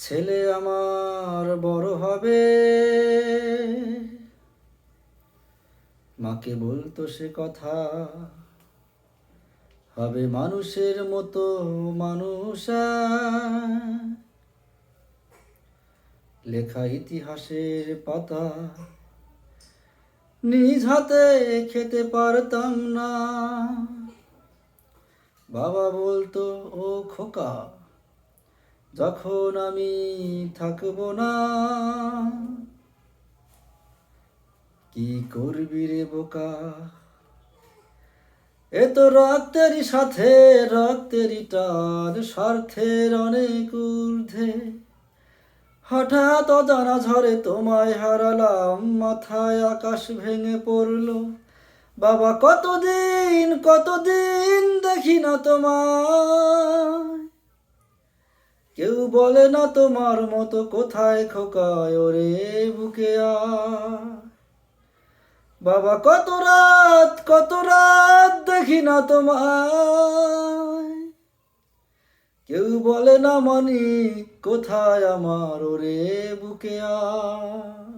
ছেলে আমার বড় হবে, মাকে বলতো সে কথা, হবে মানুষের মতো মানুষ। লেখা ইতিহাসের পাতা নিজ হাতে খেতে পারতাম না। বাবা বলতো, ও খোকা, যখন আমি থাকবো না, কি করবি রে বোকা, এ তো রক্তেরই সাথে রক্তেরই টান, স্বার্থের অনেক ঊর্ধ্বে। হঠাৎ অজানা ঝড়ে তোমায় হারালাম, মাথায় আকাশ ভেঙে পড়লো। বাবা, কতদিন কতদিন দেখি না তোমায়, কেউ বলে না তোমার মতো কোথায় খোকায়, ওরে বুকে আয়। বাবা, কত রাত দেখি না তোমায়, কেউ বলে না মানি কোথায় আমার, ওরে বুকে আয়।